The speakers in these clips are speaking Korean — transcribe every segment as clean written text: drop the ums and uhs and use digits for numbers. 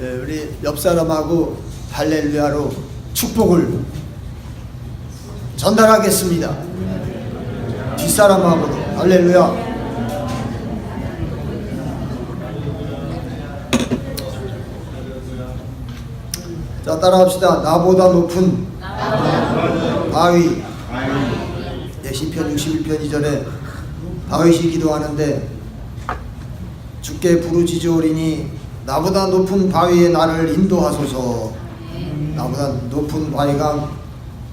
우리 옆 사람하고 할렐루야로 축복을 전달하겠습니다. 뒷사람하고도 할렐루야. 자, 따라합시다. 나보다 높은 바위. 시편 61편 2절에 다윗이 기도하는데, 주께 부르짖으오리니 나보다 높은 바위에 나를 인도하소서. 나보다 높은 바위가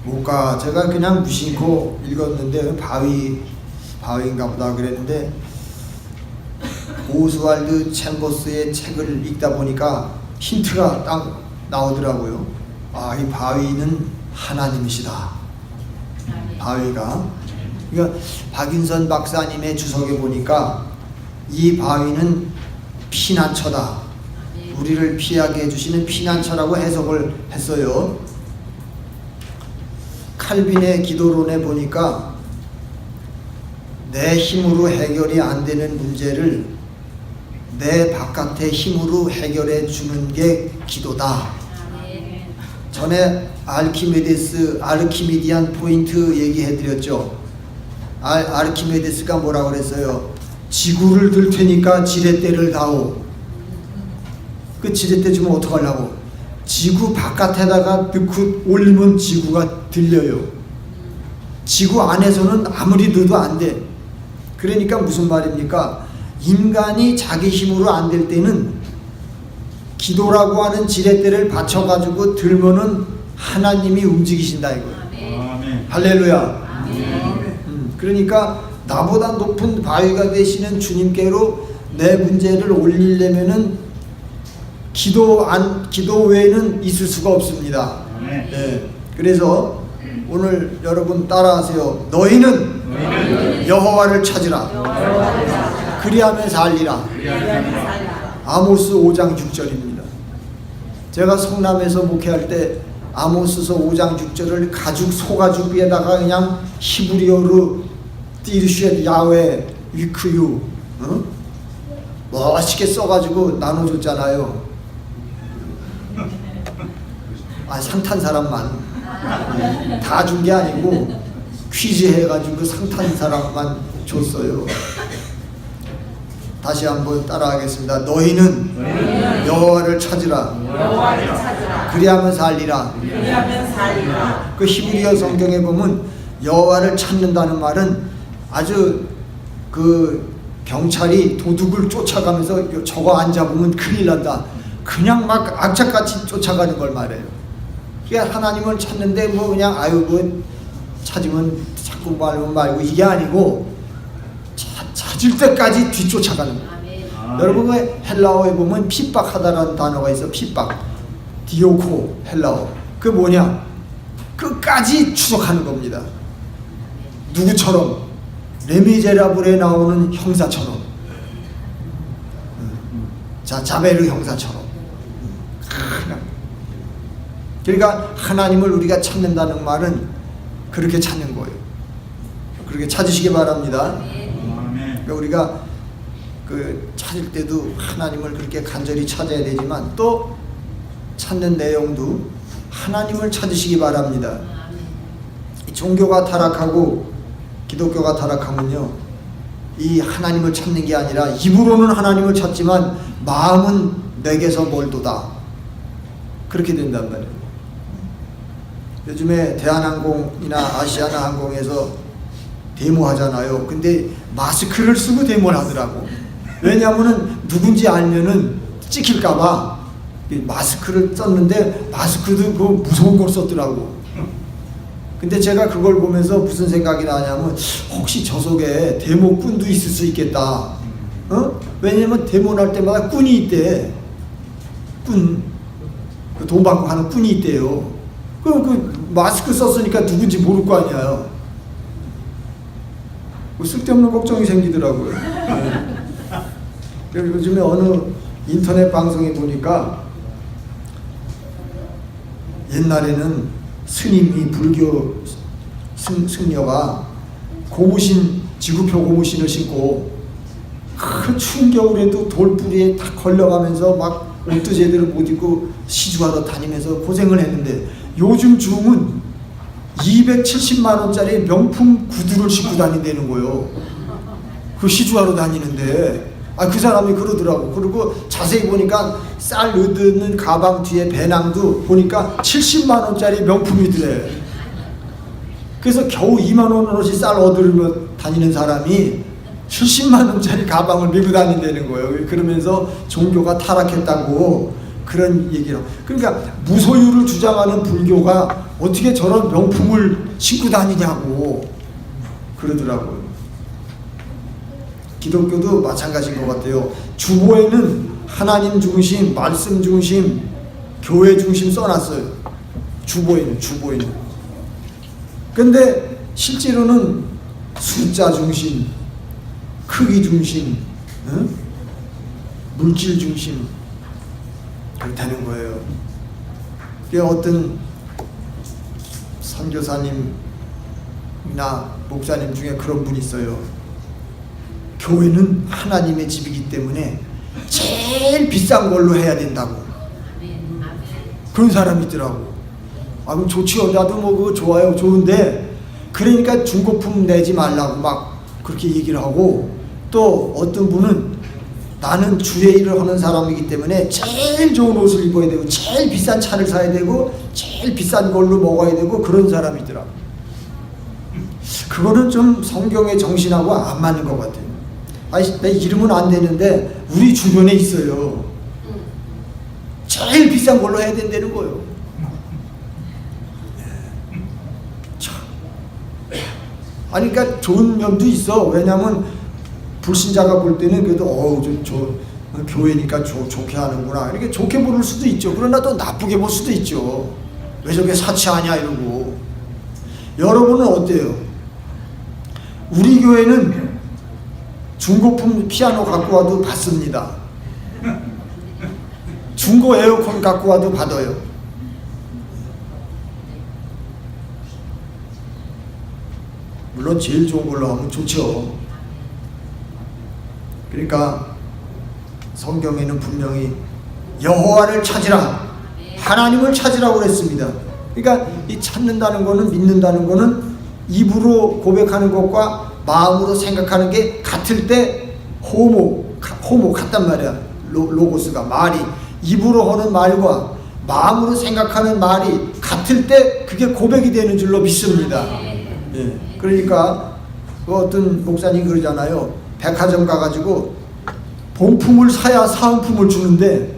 뭘까? 제가 그냥 무심코 읽었는데 바위인가 보다 그랬는데, 오스왈드 챔버스의 책을 읽다 보니까 힌트가 딱 나오더라고요. 이 바위는 하나님이시다. 바위가, 그러니까 박윤선 박사님의 주석에 보니까 이 바위는 피난처다. 우리를 피하게 해주시는 피난처라고 해석을 했어요. 칼빈의 기도론에 보니까 내 힘으로 해결이 안 되는 문제를 내 바깥의 힘으로 해결해 주는 게 기도다. 전에 아르키메디안 포인트 얘기해 드렸죠. 아르키메데스가 뭐라고 그랬어요? 지구를 들 테니까 지렛대를 다오. 그 지렛대 주면 어떡하려고? 지구 바깥에다가 넣고 올리면 지구가 들려요. 지구 안에서는 아무리 넣어도 안 돼. 그러니까 무슨 말입니까? 인간이 자기 힘으로 안 될 때는 기도라고 하는 지렛대를 받쳐가지고 들면은 하나님이 움직이신다 이거예요. 아멘. 할렐루야. 아멘. 그러니까 나보다 높은 바위가 되시는 주님께로 내 문제를 올리려면은 기도 외에는 있을 수가 없습니다. 네. 그래서 오늘 여러분 따라하세요. 너희는 여호와를 찾으라. 그리하면 살리라. 아모스 5장 6절입니다. 제가 성남에서 목회할 때 아모스서 5장 6절을 가죽 소가죽 위에다가 그냥 히브리어로 띠르쉐 야외 위크유 멋있게 써가지고 나눠줬잖아요. 상 탄 사람만 다 준 게 아니고 퀴즈 해가지고 상 탄 사람만 줬어요. 다시 한번 따라하겠습니다. 너희는 여호와를 찾으라. 그리하면 살리라. 그 히브리어 성경에 보면 여호와를 찾는다는 말은 아주 그 경찰이 도둑을 쫓아가면서 저거 안 잡으면 큰일 난다. 그냥 막 악착같이 쫓아가는 걸 말해요. 그러니까 하나님을 찾는데 뭐 그냥 찾으면 자꾸 말고 이게 아니고 찾을 때까지 뒤쫓아가는 거예요. 여러분 헬라어에 보면 핍박하다라는 단어가 있어. 핍박, 디오코 헬라어. 그 뭐냐? 끝까지 추적하는 겁니다. 누구처럼? 레미제라블에 나오는 형사처럼. 자베르 형사처럼. 그러니까 하나님을 우리가 찾는다는 말은 그렇게 찾는 거예요. 그렇게 찾으시기 바랍니다. 그러니까 우리가 찾을 때도 하나님을 그렇게 간절히 찾아야 되지만 또 찾는 내용도 하나님을 찾으시기 바랍니다. 종교가 타락하고 기독교가 타락하면요, 이 하나님을 찾는 게 아니라 입으로는 하나님을 찾지만 마음은 내게서 멀도다. 그렇게 된단 말이에요. 요즘에 대한항공이나 아시아나항공에서 데모하잖아요. 근데 마스크를 쓰고 데모를 하더라고. 왜냐하면은 누군지 알면은 찍힐까봐 마스크를 썼는데 마스크도 그 무서운 걸 썼더라고. 근데 제가 그걸 보면서 무슨 생각이 나냐면 혹시 저 속에 데모꾼도 있을 수 있겠다. 왜냐면 데모 날 때마다 꾼이 있대. 돈 받고 하는 꾼이 있대요. 그 마스크 썼으니까 누군지 모를 거 아니에요. 쓸데없는 걱정이 생기더라고요. 요즘에 어느 인터넷 방송에 보니까 옛날에는 스님이 불교 승려가 지구표 고무신을 신고 그 추운 겨울에도 돌뿌리에 딱 걸려가면서 막 옷도 제대로 못 입고 시주하러 다니면서 고생을 했는데 요즘 중은 270만 원짜리 명품 구두를 신고 다닌다는 거예요. 그 시주하러 다니는데 그 사람이 그러더라고. 그리고 자세히 보니까 쌀 넣는 가방 뒤에 배낭도 보니까 70만 원짜리 명품이더래. 그래서 겨우 2만 원어치 쌀 얻으며 다니는 사람이 70만 원짜리 가방을 메고 다닌다는 거예요. 그러면서 종교가 타락했다고 그런 얘기를. 그러니까 무소유를 주장하는 불교가 어떻게 저런 명품을 신고 다니냐고 그러더라고요. 기독교도 마찬가지인 것 같아요. 주보에는 하나님 중심, 말씀 중심, 교회 중심 써놨어요. 주보에는. 근데 실제로는 숫자 중심, 크기 중심, 물질 중심 그렇다는 거예요. 어떤 선교사님이나 목사님 중에 그런 분이 있어요. 교회는 하나님의 집이기 때문에 제일 비싼 걸로 해야 된다고. 그런 사람이 있더라고. 그럼 좋지요. 나도 뭐 그거 좋아요. 좋은데 그러니까 중고품 내지 말라고 막 그렇게 얘기를 하고, 또 어떤 분은 나는 주의 일을 하는 사람이기 때문에 제일 좋은 옷을 입어야 되고 제일 비싼 차를 사야 되고 제일 비싼 걸로 먹어야 되고 그런 사람이 있더라고. 그거는 좀 성경의 정신하고 안 맞는 것 같아요. 내 이름은 안 되는데 우리 주변에 있어요. 제일 비싼 걸로 해야 된다는 거예요. 그러니까 좋은 면도 있어. 왜냐하면 불신자가 볼 때는 그래도 저 교회니까 좋게 하는구나 이렇게 좋게 보는 수도 있죠. 그러나 또 나쁘게 볼 수도 있죠. 왜 저게 사치하냐 이러고. 여러분은 어때요? 우리 교회는 중고품 피아노 갖고 와도 받습니다. 중고 에어컨 갖고 와도 받아요. 물론 제일 좋은 걸로 하면 좋죠. 그러니까 성경에는 분명히 여호와를 찾으라, 하나님을 찾으라고 그랬습니다. 그러니까 이 찾는다는 거는, 믿는다는 거는 입으로 고백하는 것과 마음으로 생각하는 게 같을 때 호모 같단 말이야. 로고스가, 말이 입으로 하는 말과 마음으로 생각하는 말이 같을 때 그게 고백이 되는 줄로 믿습니다. 예. 그러니까 어떤 목사님 그러잖아요. 백화점 가가지고 본품을 사야 사은품을 주는데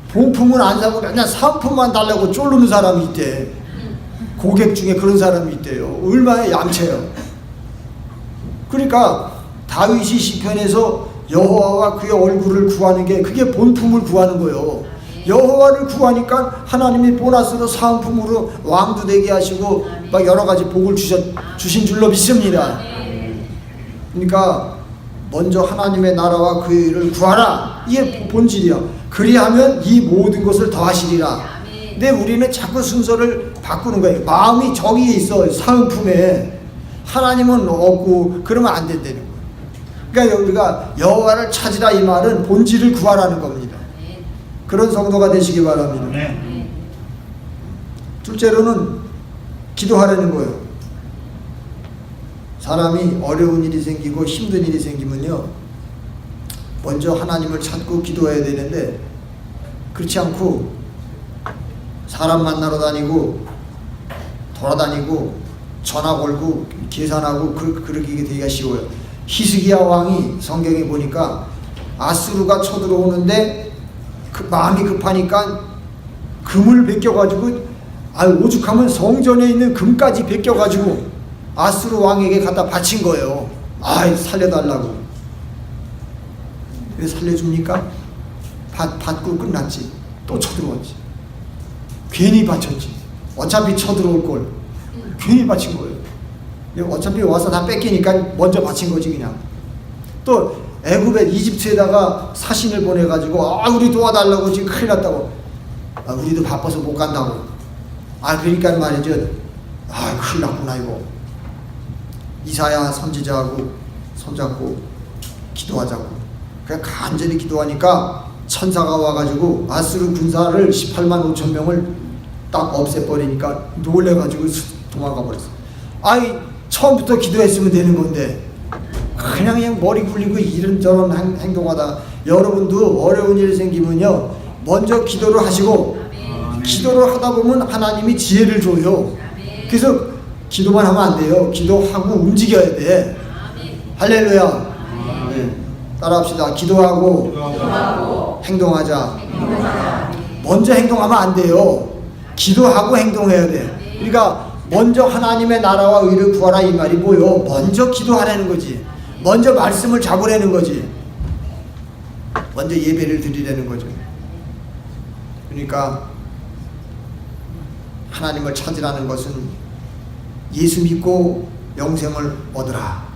본품을 안 사고 그냥 사은품만 달라고 쫄르는 사람이 있대. 고객 중에 그런 사람이 있대요. 얼마나 얌체요. 그러니까 다윗이 시편에서 여호와와 그의 얼굴을 구하는 게 그게 본품을 구하는 거예요. 여호와를 구하니까 하나님이 보너스로 사은품으로 왕도 되게 하시고 막 여러 가지 복을 주신 줄로 믿습니다. 그러니까 먼저 하나님의 나라와 그 일을 구하라. 이게 본질이야. 그리하면 이 모든 것을 더하시리라. 근데 우리는 자꾸 순서를 바꾸는 거예요. 마음이 저기에 있어. 사은품에. 하나님은 없고 그러면 안 된다는 거예요. 그러니까 우리가 여호와를 찾으라 이 말은 본질을 구하라는 겁니다. 그런 성도가 되시기 바랍니다. 둘째로는 기도하라는 거예요. 사람이 어려운 일이 생기고 힘든 일이 생기면요, 먼저 하나님을 찾고 기도해야 되는데 그렇지 않고 사람 만나러 다니고 돌아다니고 전화 걸고 계산하고 그러기 되기가 쉬워요. 히스기야 왕이 성경에 보니까 아수르가 쳐들어오는데 마음이 급하니까 금을 베껴가지고 오죽하면 성전에 있는 금까지 베껴가지고 아수르 왕에게 갖다 바친 거예요. 살려달라고. 왜 살려줍니까? 받고 끝났지. 또 쳐들어왔지. 괜히 바쳤지. 어차피 쳐들어올 걸 괜히 바친 거예요. 어차피 와서 다 뺏기니까 먼저 바친 거지 그냥. 또 애굽에 이집트에다가 사신을 보내가지고 우리 도와달라고 지금 큰일 났다고. 우리도 바빠서 못 간다고. 그러니까 말이죠. 큰일 났구나 이거. 이사야 선지자하고 손잡고 기도하자고. 그냥 간절히 기도하니까 천사가 와가지고 아수르 군사를 18만 5천 명을 딱 없애버리니까 놀래가지고 도망가 버렸어. 아이 처음부터 기도했으면 되는 건데 그냥 머리 굴리고 이런저런 행동하다. 여러분도 어려운 일이 생기면요 먼저 기도를 하시고 기도를 하다 보면 하나님이 지혜를 줘요. 그래서 기도만 하면 안 돼요. 기도하고 움직여야 돼. 할렐루야. 네. 따라합시다. 기도하고 행동하자. 먼저 행동하면 안 돼요. 기도하고 행동해야 돼. 그러니까 먼저 하나님의 나라와 의를 구하라 이 말이 뭐요? 먼저 기도하라는 거지. 먼저 말씀을 잡으라는 거지. 먼저 예배를 드리라는 거죠. 그러니까 하나님을 찾으라는 것은 예수 믿고 영생을 얻으라.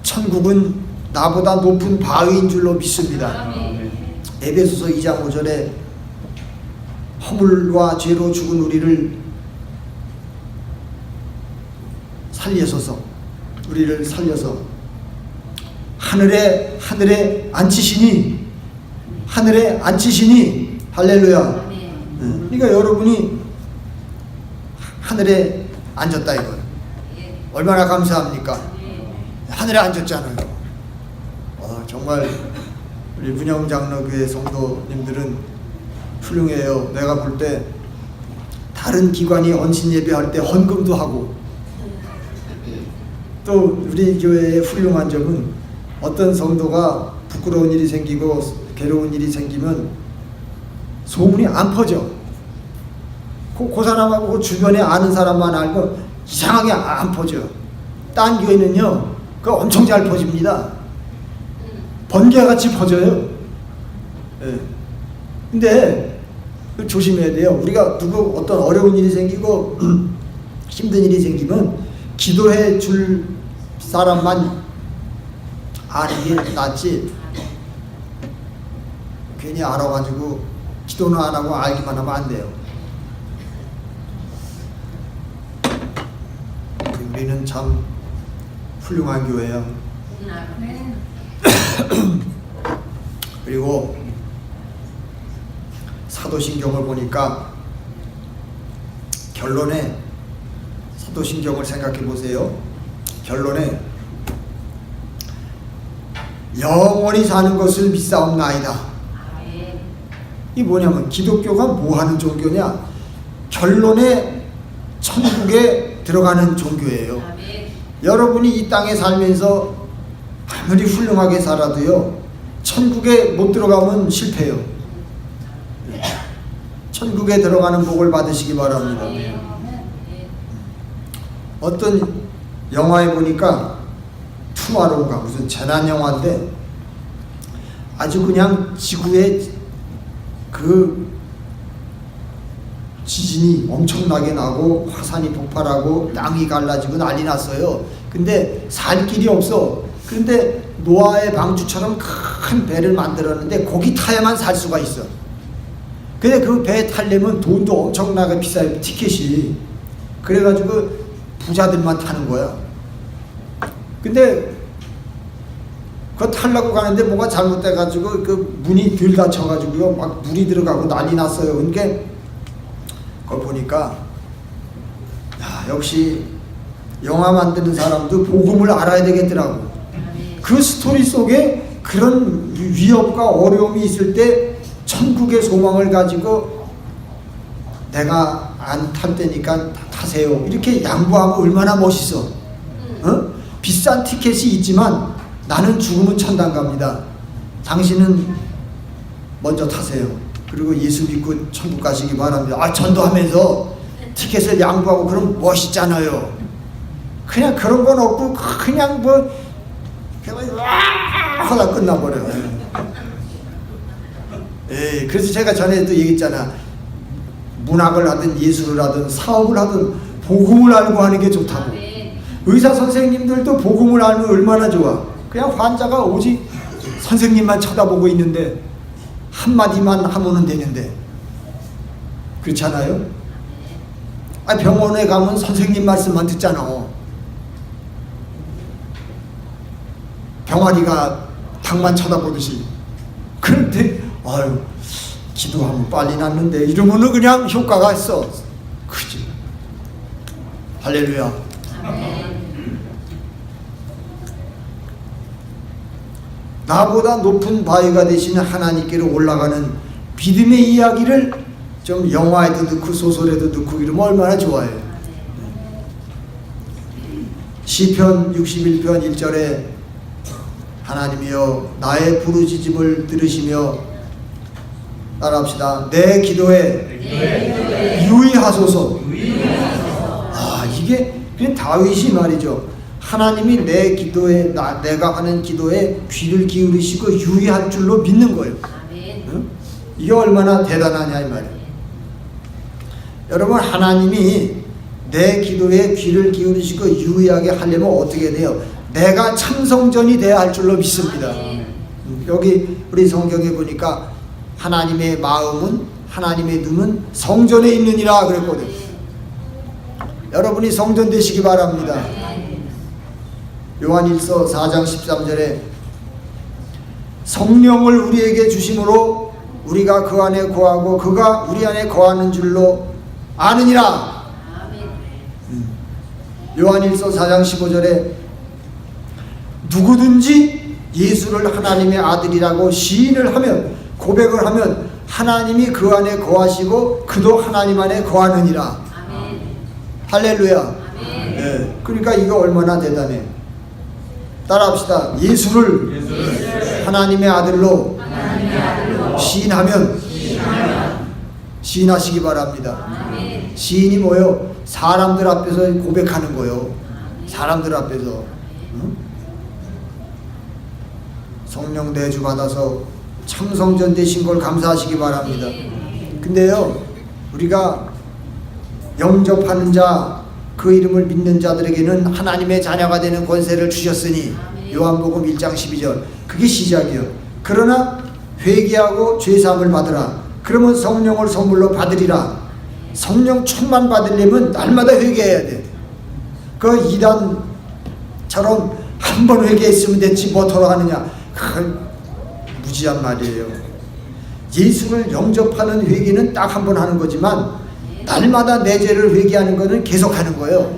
천국은 나보다 높은 바위인 줄로 믿습니다. 에베소서 2장 5절에 허물과 죄로 죽은 우리를 살려서 하늘에 앉히시니 할렐루야. 그러니까 여러분이 하늘에 앉았다 이거. 얼마나 감사합니까? 하늘에 앉았잖아요. 정말 우리 문영장로교회 성도님들은 훌륭해요. 내가 볼 때 다른 기관이 언신 예배할 때 헌금도 하고, 또 우리 교회의 훌륭한 점은 어떤 성도가 부끄러운 일이 생기고 괴로운 일이 생기면 소문이 안 퍼져. 그 사람하고 그 주변에 아는 사람만 알고 이상하게 안 퍼져. 딴 교회는요 그거 엄청 잘 퍼집니다. 번개같이 퍼져요. 예. 근데 조심해야 돼요. 우리가 어떤 어려운 일이 생기고 힘든 일이 생기면 기도해 줄 사람만 아는 게 낫지, 괜히 알아가지고 기도는 안 하고 알기만 하면 안 돼요. 우리는 참 훌륭한 교회예요. 그리고 사도신경을 보니까 결론에, 사도신경을 생각해 보세요. 결론에 영원히 사는 것을 믿사옵나이다. 이 뭐냐면 기독교가 뭐 하는 종교냐? 결론에 천국에 들어가는 종교예요. 여러분이 이 땅에 살면서 아무리 훌륭하게 살아도요 천국에 못 들어가면 실패해요. 천국에 들어가는 복을 받으시기 바랍니다. 어떤 영화에 보니까 투마로우가 무슨 재난 영화인데 아주 그냥 지구에 그 지진이 엄청나게 나고 화산이 폭발하고 땅이 갈라지고 난리 났어요. 근데 살 길이 없어. 그런데 노아의 방주처럼 큰 배를 만들었는데 거기 타야만 살 수가 있어. 근데 그 배에 타려면 돈도 엄청나게 비싸요, 티켓이. 그래가지고 부자들만 타는 거야. 근데 그거 타려고 가는데 뭐가 잘못돼가지고 그 문이 덜 닫혀가지고요 막 물이 들어가고 난리 났어요. 그러니까 그걸 보니까 역시 영화 만드는 사람도 복음을 알아야 되겠더라고. 그 스토리 속에 그런 위협과 어려움이 있을 때 천국의 소망을 가지고 내가 안 탈 테니까 타세요 이렇게 양보하면 얼마나 멋있어. 비싼 티켓이 있지만 나는 죽으면 천당 갑니다. 당신은 먼저 타세요. 그리고 예수 믿고 천국 가시기 바랍니다. 전도하면서 티켓을 양보하고 그럼 멋있잖아요. 그냥 그런 건 없고 그냥 뭐 하다 끝나버려요. 그래서 제가 전에도 얘기했잖아. 문학을 하든 예술을 하든 사업을 하든 복음을 알고 하는 게 좋다고. 의사 선생님들도 복음을 알면 얼마나 좋아. 그냥 환자가 오직 선생님만 쳐다보고 있는데 한마디만 하면 되는데, 그렇잖아요? 병원에 가면 선생님 말씀만 듣잖아. 병아리가 닭만 쳐다보듯이. 그런데 아유 기도하면 빨리 낫는데 이러면은 그냥 효과가 있어. 그지? 할렐루야. 나보다 높은 바위가 되신 하나님께로 올라가는 믿음의 이야기를 좀 영화에도 넣고 소설에도 넣고 이러면 얼마나 좋아요. 시편 61편 1절에 하나님이여 나의 부르짖음을 들으시며 따라합시다. 내 기도에 유의하소서. 아, 이게 그냥 다윗이 말이죠. 하나님이 내 기도에 내가 하는 기도에 귀를 기울이시고 유의할 줄로 믿는 거예요. 응? 이게 얼마나 대단하냐 이 말이에요. 여러분 하나님이 내 기도에 귀를 기울이시고 유의하게 하려면 어떻게 돼요? 내가 참성전이 돼야 할 줄로 믿습니다. 여기 우리 성경에 보니까 하나님의 마음은 하나님의 눈은 성전에 있느니라 그랬거든요. 여러분이 성전 되시기 바랍니다. 요한일서 4장 13절에 성령을 우리에게 주심으로 우리가 그 안에 거하고 그가 우리 안에 거하는 줄로 아느니라. 요한일서 4장 15절에 누구든지 예수를 하나님의 아들이라고 시인을 하면 고백을 하면 하나님이 그 안에 거하시고 그도 하나님 안에 거하느니라. 할렐루야. 네. 그러니까 이거 얼마나 대단해. 따라합시다. 예수를 하나님의 아들로 시인하면 시인하시기 바랍니다. 시인이 뭐요? 사람들 앞에서 고백하는 거요. 사람들 앞에서. 응? 성령 내주 받아서 참성전 되신 걸 감사하시기 바랍니다. 근데요 우리가 영접하는 자 그 이름을 믿는 자들에게는 하나님의 자녀가 되는 권세를 주셨으니 요한복음 1장 12절 그게 시작이요. 그러나 회개하고 죄사함을 받으라. 그러면 성령을 선물로 받으리라. 성령 충만 받으려면 날마다 회개해야 돼. 그 이단처럼 한 번 회개했으면 됐지 뭐 돌아가느냐. 그건 무지한 말이에요. 예수를 영접하는 회개는 딱 한 번 하는 거지만 날마다 내 죄를 회개하는 것은 계속하는 거예요.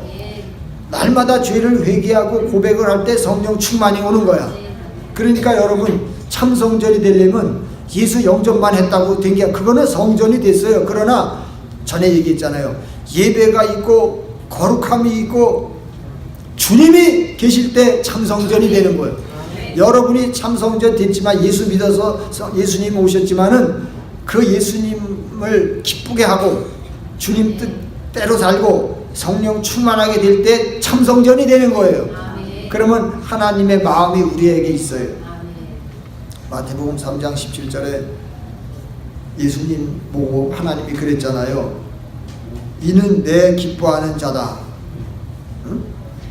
날마다 죄를 회개하고 고백을 할 때 성령 충만이 오는 거야. 그러니까 여러분 참성전이 되려면 예수 영접만 했다고 된 게 그거는 성전이 됐어요. 그러나 전에 얘기했잖아요. 예배가 있고 거룩함이 있고 주님이 계실 때 참성전이 되는 거예요. 여러분이 참성전 됐지만 예수 믿어서 예수님 오셨지만은 그 예수님을 기쁘게 하고 주님 뜻대로 살고 성령 충만하게 될 때 참성전이 되는 거예요. 그러면 하나님의 마음이 우리에게 있어요. 마태복음 3장 17절에 예수님 보고 하나님이 그랬잖아요. 이는 내 기뻐하는 자다. 응?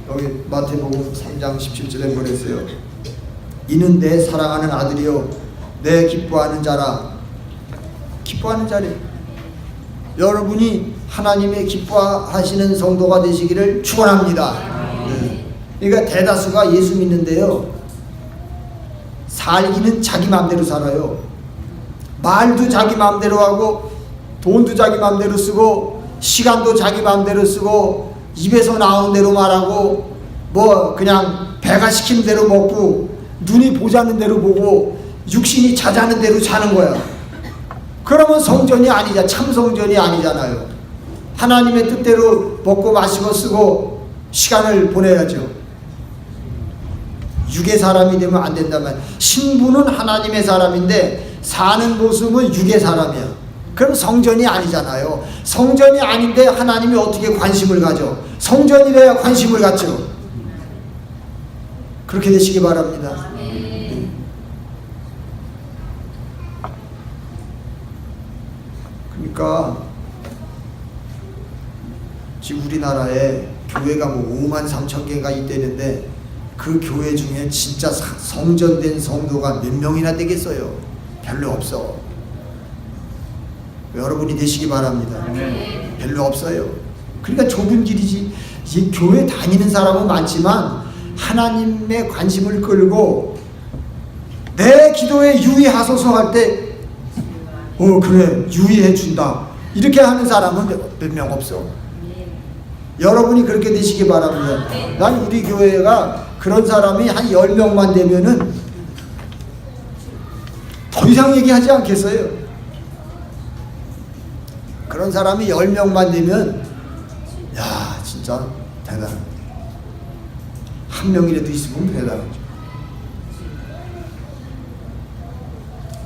여기 마태복음 3장 17절에 뭐랬어요? 이는 내 사랑하는 아들이요 내 기뻐하는 자라. 기뻐하는 자래. 여러분이 하나님의 기뻐하시는 성도가 되시기를 축원합니다. 그러니까 대다수가 예수 믿는데요 살기는 자기 마음대로 살아요. 말도 자기 마음대로 하고 돈도 자기 마음대로 쓰고 시간도 자기 마음대로 쓰고 입에서 나오는 대로 말하고 뭐 그냥 배가 시키는 대로 먹고 눈이 보자는 대로 보고 육신이 자자는 대로 사는 거야. 그러면 성전이 아니잖아. 참성전이 아니잖아요. 하나님의 뜻대로 먹고 마시고 쓰고 시간을 보내야죠. 육의 사람이 되면 안 된다면 신부는 하나님의 사람인데 사는 모습은 육의 사람이야. 그럼 성전이 아니잖아요. 성전이 아닌데 하나님이 어떻게 관심을 가져? 성전이래야 관심을 갖죠. 그렇게 되시기 바랍니다. 그러니까 지금 우리나라에 교회가 뭐 5만 3천 개가 있다는데 그 교회 중에 진짜 성전된 성도가 몇 명이나 되겠어요? 별로 없어. 여러분이 되시기 바랍니다. 별로 없어요. 그러니까 좁은 길이지. 이 교회 다니는 사람은 많지만 하나님의 관심을 끌고 내 기도에 유의하소서 할 때 그래 유의해 준다 이렇게 하는 사람은 몇 명 없어. 여러분이 그렇게 되시기 바랍니다. 난 우리 교회가 그런 사람이 한 10명만 되면은 더 이상 얘기하지 않겠어요. 그런 사람이 10명만 되면 야 진짜 대단합니다. 한 명이라도 있으면 대단하죠.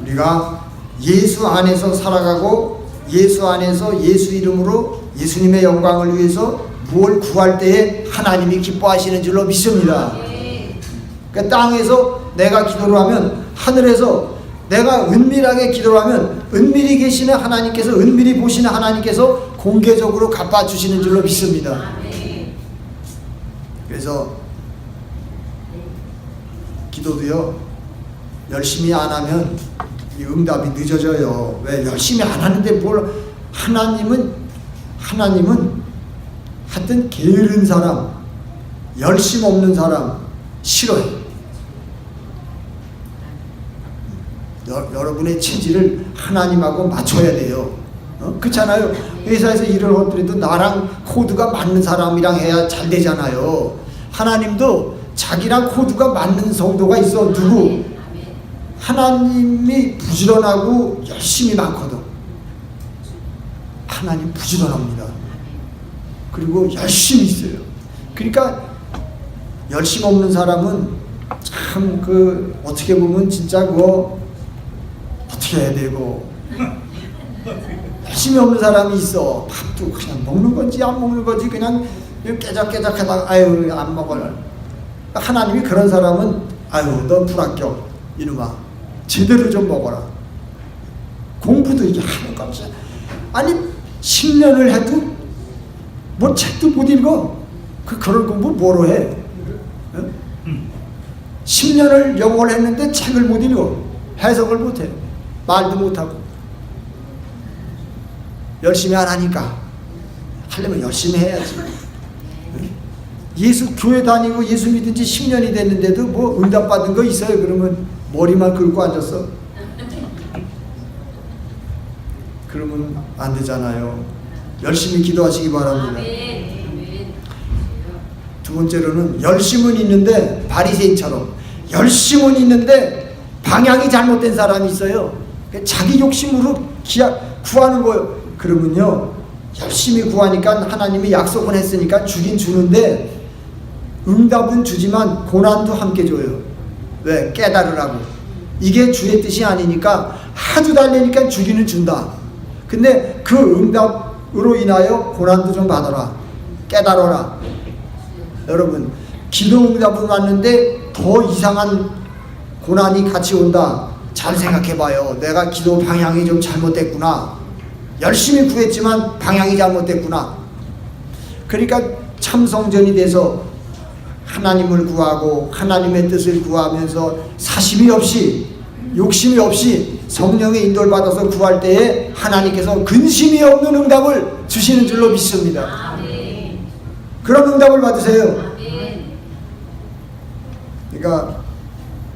우리가 예수 안에서 살아가고 예수 안에서 예수 이름으로 예수님의 영광을 위해서 무엇을 구할 때에 하나님이 기뻐하시는 줄로 믿습니다. 그러니까 땅에서 내가 기도를 하면 하늘에서 내가 은밀하게 기도를 하면 은밀히 계시는 하나님께서 은밀히 보시는 하나님께서 공개적으로 갚아주시는 줄로 믿습니다. 그래서 기도도요 열심히 안 하면 이 응답이 늦어져요. 왜? 열심히 안 하는데 뭘 하나님은 하여튼 게으른 사람 열심 없는 사람 싫어요. 여러분의 체질을 하나님하고 맞춰야 돼요. 그렇잖아요. 회사에서 일을 하더라도 나랑 코드가 맞는 사람이랑 해야 잘 되잖아요. 하나님도 자기랑 코드가 맞는 성도가 있어. 누구? 하나님이 부지런하고 열심히 많거든. 하나님 부지런합니다. 그리고 열심히 있어요. 그러니까 열심 없는 사람은 참 어떻게 보면 진짜 어떻게 해야 되고 열심히 없는 사람이 있어. 밥도 그냥 먹는 건지 안 먹는 건지 그냥 깨작깨작하다가 아유 안 먹어라. 하나님이 그런 사람은 아유 너 불합격 이놈아 제대로 좀 먹어라. 공부도 이게 하는 값이 아니 10년을 해도 뭐 책도 못 읽어. 그런 공부 뭐로 해? 10년을 영어를 했는데 책을 못 읽어. 해석을 못해. 말도 못하고. 열심히 안 하니까. 하려면 열심히 해야지. 예수 교회 다니고 예수 믿은 지 10년이 됐는데도 뭐 응답 받은 거 있어요? 그러면 머리만 긁고 앉았어. 그러면 안 되잖아요. 열심히 기도하시기 바랍니다. 두 번째로는 열심은 있는데 바리새인처럼 열심은 있는데 방향이 잘못된 사람이 있어요. 자기 욕심으로 구하는 거예요. 그러면요 열심히 구하니까 하나님이 약속은 했으니까 주긴 주는데 응답은 주지만 고난도 함께 줘요. 왜? 깨달으라고. 이게 주의 뜻이 아니니까 하도 달래니까 주기는 준다. 근데 그 응답으로 인하여 고난도 좀 받아라. 깨달아라. 여러분 기도 응답은 왔는데 더 이상한 고난이 같이 온다. 잘 생각해봐요. 내가 기도 방향이 좀 잘못됐구나. 열심히 구했지만 방향이 잘못됐구나. 그러니까 참성전이 돼서 하나님을 구하고 하나님의 뜻을 구하면서 사심이 없이 욕심이 없이 성령의 인도를 받아서 구할 때에 하나님께서 근심이 없는 응답을 주시는 줄로 믿습니다. 그런 응답을 받으세요. 그러니까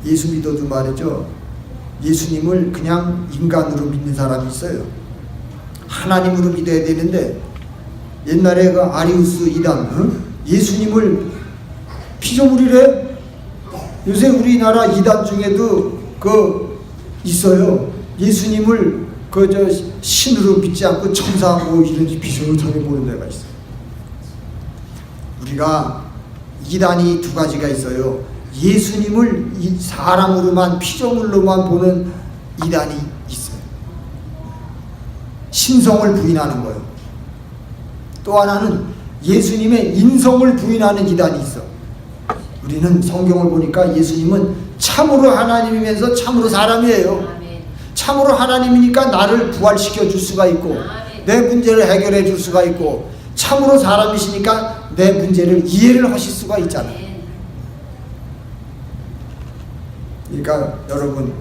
예수 믿어도 말이죠. 예수님을 그냥 인간으로 믿는 사람이 있어요. 하나님으로 믿어야 되는데 옛날에 그 아리우스 이단 예수님을 피조물이래. 요새 우리나라 이단 중에도 있어요. 예수님을 신으로 믿지 않고 천사하고 이런지 비슷하게 보는 데가 있어요. 우리가 이단이 두 가지가 있어요. 예수님을 사람으로만 피조물로만 보는 이단이 있어요. 신성을 부인하는 거예요. 또 하나는 예수님의 인성을 부인하는 이단이 있어. 우리는 성경을 보니까 예수님은 참으로 하나님이면서 참으로 사람이에요. 참으로 하나님이니까 나를 부활시켜 줄 수가 있고 내 문제를 해결해 줄 수가 있고 참으로 사람이시니까 내 문제를 이해를 하실 수가 있잖아요. 그러니까 여러분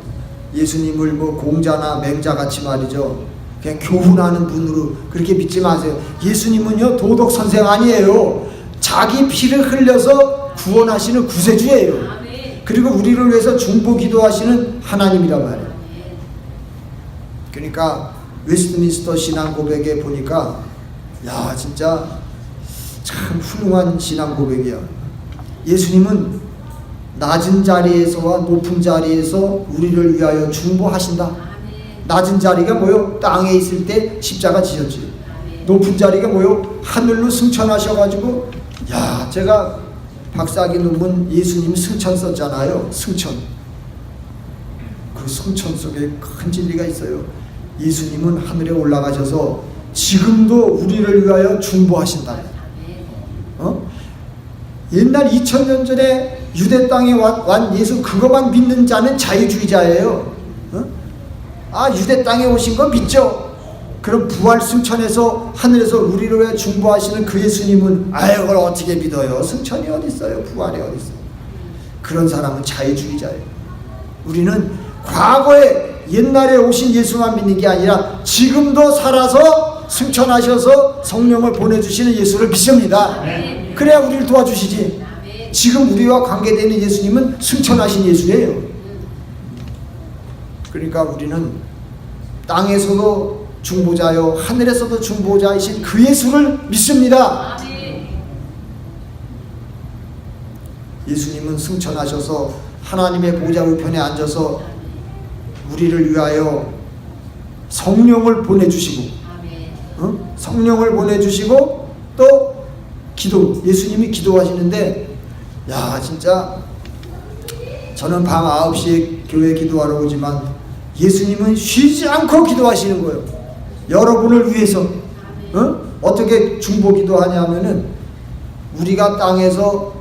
예수님을 공자나 맹자같이 말이죠 그냥 교훈하는 분으로 그렇게 믿지 마세요. 예수님은요 도덕 선생 아니에요. 자기 피를 흘려서 구원하시는 구세주예요. 그리고 우리를 위해서 중보 기도하시는 하나님이란 말이에요. 그러니까 웨스트민스터 신앙 고백에 보니까 야 진짜 참 훌륭한 신앙 고백이야. 예수님은 낮은 자리에서와 높은 자리에서 우리를 위하여 중보하신다. 낮은 자리가 뭐요? 땅에 있을 때 십자가 지셨지. 높은 자리가 뭐요? 하늘로 승천하셔가지고 야 제가 박사학위 논문 예수님 승천 썼잖아요. 승천. 그 승천 속에 큰 진리가 있어요. 예수님은 하늘에 올라가셔서 지금도 우리를 위하여 중보하신다. 옛날 2000년 전에 유대 땅에 wan 예수 그것만 믿는 자는 자유주의자예요. 유대 땅에 오신 거 믿죠? 그럼 부활 승천해서 하늘에서 우리를 위해 중보하시는 그 예수님은 그걸 어떻게 믿어요? 승천이 어디 있어요? 부활이 어디 있어요? 그런 사람은 자유주의자예요. 우리는 과거에 옛날에 오신 예수만 믿는 게 아니라 지금도 살아서 승천하셔서 성령을 보내주시는 예수를 믿습니다. 그래야 우리를 도와주시지. 지금 우리와 관계되는 예수님은 승천하신 예수예요. 그러니까 우리는 땅에서도 중보자요 하늘에서도 중보자이신 그 예수를 믿습니다. 예수님은 승천하셔서 하나님의 보좌 우편에 앉아서 우리를 위하여 성령을 보내주시고 성령을 보내주시고 또 예수님이 기도하시는데 야 진짜 저는 밤 9시에 교회 기도하러 오지만 예수님은 쉬지 않고 기도하시는 거예요. 여러분을 위해서. 어떻게 중보 기도하냐면은 우리가 땅에서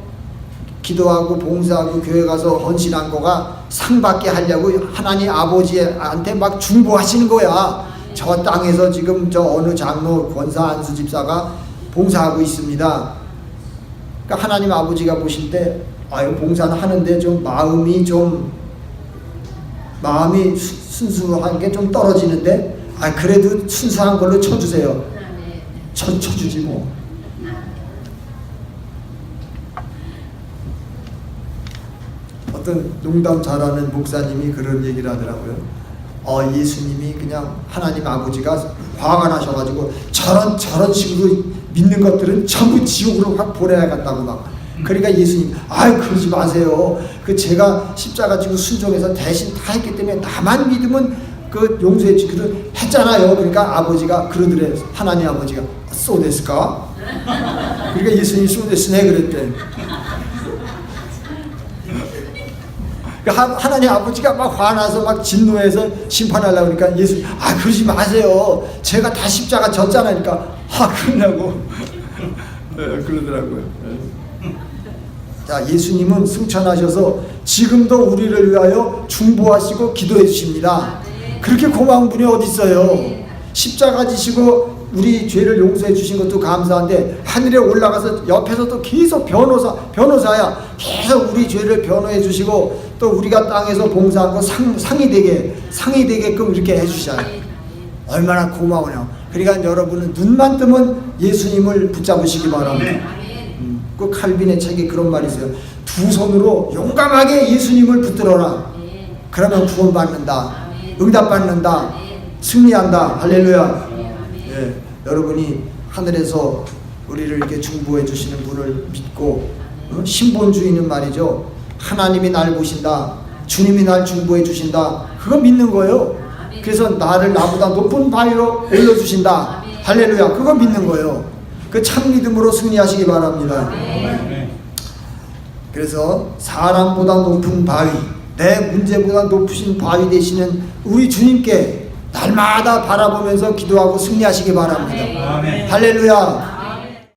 기도하고 봉사하고 교회 가서 헌신한 거가 상 받게 하려고 하나님 아버지한테 막 중보하시는 거야. 저 땅에서 지금 저 어느 장로 권사 안수 집사가 봉사하고 있습니다. 그러니까 하나님 아버지가 보실 때 봉사는 하는데 좀 마음이 순수한 게 좀 떨어지는데 그래도 순수한 걸로 쳐주세요. 쳐주지 뭐. 어떤 농담 잘하는 목사님이 그런 얘기를 하더라고요. 예수님이 그냥 하나님 아버지가 화가 나셔가지고 저런 식으로 믿는 것들은 전부 지옥으로 확 보내야겠다고 막. 그러니까 예수님 그러지 마세요. 제가 십자가 지고 순종해서 대신 다 했기 때문에 나만 믿으면 그 용서해 주기로 했잖아요. 그러니까 아버지가 그러더래. 하나님 아버지가 쏘됐을까? 그러니까 예수님이 쏘됐으네 그랬대. 하나님 아버지가 막 화나서 막 진노해서 심판하려고 그러니까 예수님 그러지 마세요. 제가 다 십자가 졌잖아요. 그러니까 그러냐고 그러더라고요. 자, 예수님은 승천하셔서 지금도 우리를 위하여 중보하시고 기도해 주십니다. 그렇게 고마운 분이 어디 있어요? 십자가 지시고 우리 죄를 용서해 주신 것도 감사한데 하늘에 올라가서 옆에서 또 계속 변호사야 계속 우리 죄를 변호해 주시고 또 우리가 땅에서 봉사한 거 상이 되게끔 이렇게 해주시잖아요. 얼마나 고마우냐. 그러니까 여러분은 눈만 뜨면 예수님을 붙잡으시기 바랍니다. 그 칼빈의 책에 그런 말이 있어요. 두 손으로 용감하게 예수님을 붙들어라. 그러면 구원받는다. 응답받는다. 승리한다. 할렐루야. 여러분이 하늘에서 우리를 이렇게 중보해 주시는 분을 믿고 신본주의는 말이죠. 하나님이 날 보신다. 주님이 날 중보해 주신다. 그거 믿는 거예요. 그래서 나를 나보다 높은 바위로 올려주신다. 할렐루야. 그거 믿는 거예요. 그 참 믿음으로 승리하시기 바랍니다. 그래서 사람보다 높은 바위, 내 문제보다 높으신 바위 되시는 우리 주님께 날마다 바라보면서 기도하고 승리하시기 바랍니다. 할렐루야.